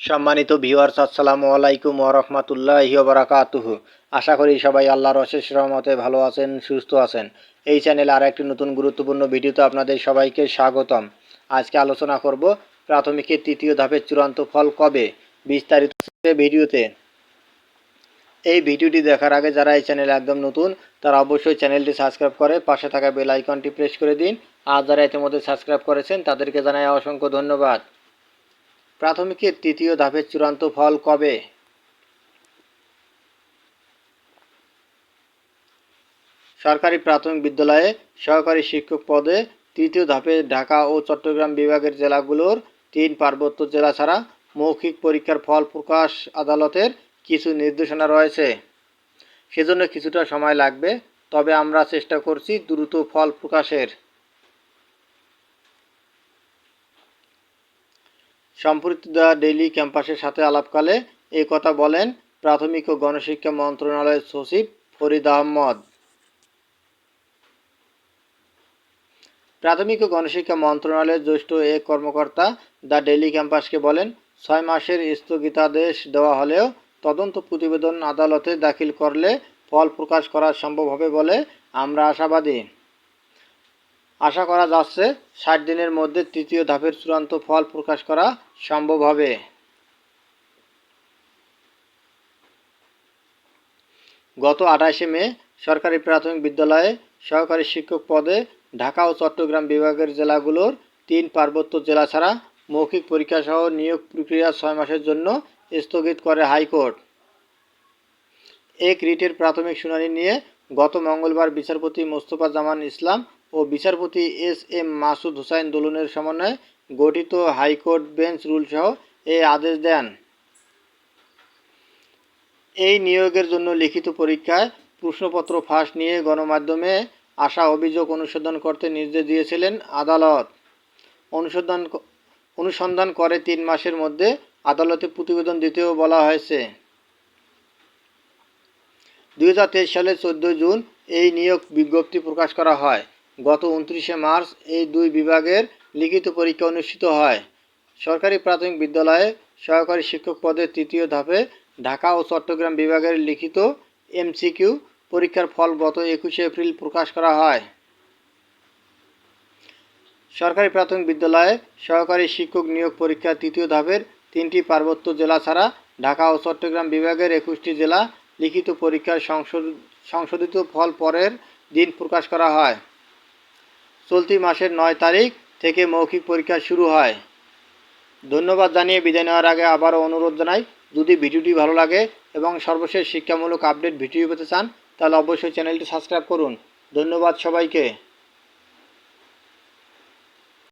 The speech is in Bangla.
সম্মানিত ভিউয়ার্স, আসসালামু আলাইকুম ওয়া রাহমাতুল্লাহি ওয়া বারাকাতুহু। আশা করি সবাই আল্লাহর অশেষ রহমতে ভালো আছেন, সুস্থ আছেন। এই চ্যানেলে আর একটি নতুন গুরুত্বপূর্ণ ভিডিওতে আপনাদের সবাইকে স্বাগতম। আজকে আলোচনা করব প্রাথমিকের তৃতীয় ধাপের চূড়ান্ত ফল কবে, বিস্তারিত ভিডিওতে। এই ভিডিওটি দেখার আগে যারা এই চ্যানেলে একদম নতুন তারা অবশ্যই চ্যানেলটি সাবস্ক্রাইব করে পাশে থাকা বেল আইকনটি প্রেস করে দিন। আর যারা ইতিমধ্যে সাবস্ক্রাইব করেছেন তাদেরকে জানাই অসংখ্য ধন্যবাদ। প্রাথমিকের তৃতীয় ধাপের চূড়ান্ত ফল কবে? সরকারি প্রাথমিক বিদ্যালয়ে সহকারী শিক্ষক পদে তৃতীয় ধাপে ঢাকা ও চট্টগ্রাম বিভাগের জেলাগুলোর 3 পার্বত্য জেলা ছাড়া মৌখিক পরীক্ষার ফল প্রকাশ আদালতের কিছু নির্দেশনা রয়েছে। সেজন্য কিছুটা সময় লাগবে, তবে আমরা চেষ্টা করছি দ্রুত ফল প্রকাশের। সম্প্রতি দ্য ডেইলি ক্যাম্পাসের সাথে আলাপকালে এই কথা বলেন প্রাথমিক ও গণশিক্ষা মন্ত্রণালয়ের সচিব ফরিদ আহমদ। প্রাথমিক ও গণশিক্ষা মন্ত্রণালয়ের জ্যেষ্ঠ এক কর্মকর্তা দ্য ডেইলি ক্যাম্পাসকে বলেন, 6 মাসের স্থগিতাদেশ দেওয়া হলেও তদন্ত প্রতিবেদন আদালতে দাখিল করলে ফল প্রকাশ করা সম্ভব হবে বলে আমরা আশাবাদী। আশা করা যাচ্ছে 60 দিনের মধ্যে তৃতীয় ধাপের চূড়ান্ত ফল প্রকাশ করা সম্ভব হবে। গত 28শে মে সরকারি প্রাথমিক বিদ্যালয়ে সহকারী শিক্ষক পদে ঢাকা ও চট্টগ্রাম বিভাগের জেলাগুলোর 3 পার্বত্য জেলা ছাড়া মৌখিক পরীক্ষাসহ নিয়োগ প্রক্রিয়া 6 মাসের জন্য স্থগিত করে হাইকোর্ট। এক রিটের প্রাথমিক শুনানি নিয়ে গত মঙ্গলবার বিচারপতি মোস্তফা জামান ইসলাম ও বিচারপতি এস.এম. মাসুদ হুসাইন দোলনের সমন্বয়ে গঠিত হাইকোর্ট বেঞ্চ রুলসহ এই আদেশ দেন। এই নিয়োগের জন্য লিখিত পরীক্ষায় প্রশ্নপত্র ফাঁস নিয়ে গণমাধ্যমে আসা অভিযোগ অনুসন্ধান করতে নির্দেশ দিয়েছিলেন আদালত। অনুসন্ধান করে 3 মাসের মধ্যে আদালতে প্রতিবেদন দিতেও বলা হয়েছে। 2023 সালের 14 জুন এই নিয়োগ বিজ্ঞপ্তি প্রকাশ করা হয়। গত 29শে মার্চ এই দুই বিভাগের লিখিত পরীক্ষা অনুষ্ঠিত হয়। সরকারি প্রাথমিক বিদ্যালয়ে সহকারী শিক্ষক পদে তৃতীয় ধাপে ঢাকা ও চট্টগ্রাম বিভাগের লিখিত এমসিকিউ পরীক্ষার ফল গত 21শে এপ্রিল প্রকাশ করা হয়। সরকারি প্রাথমিক বিদ্যালয়ে সহকারী শিক্ষক নিয়োগ পরীক্ষা তৃতীয় ধাপের 3টি পার্বত্য জেলা ছাড়া ঢাকা ও চট্টগ্রাম বিভাগের 21টি জেলা লিখিত পরীক্ষার সংশোধিত ফল পরের দিন প্রকাশ করা হয়। চলতি মাসের 9 তারিখ থেকে মৌখিক পরীক্ষা শুরু হয়। ধন্যবাদ জানিয়ে বিদায় নেওয়ার আগে আবারও অনুরোধ জানাই, যদি ভিডিওটি ভালো লাগে এবং সর্বশেষ শিক্ষামূলক আপডেট ভিডিও পেতে চান তাহলে অবশ্যই চ্যানেলটি সাবস্ক্রাইব করুন। ধন্যবাদ সবাইকে।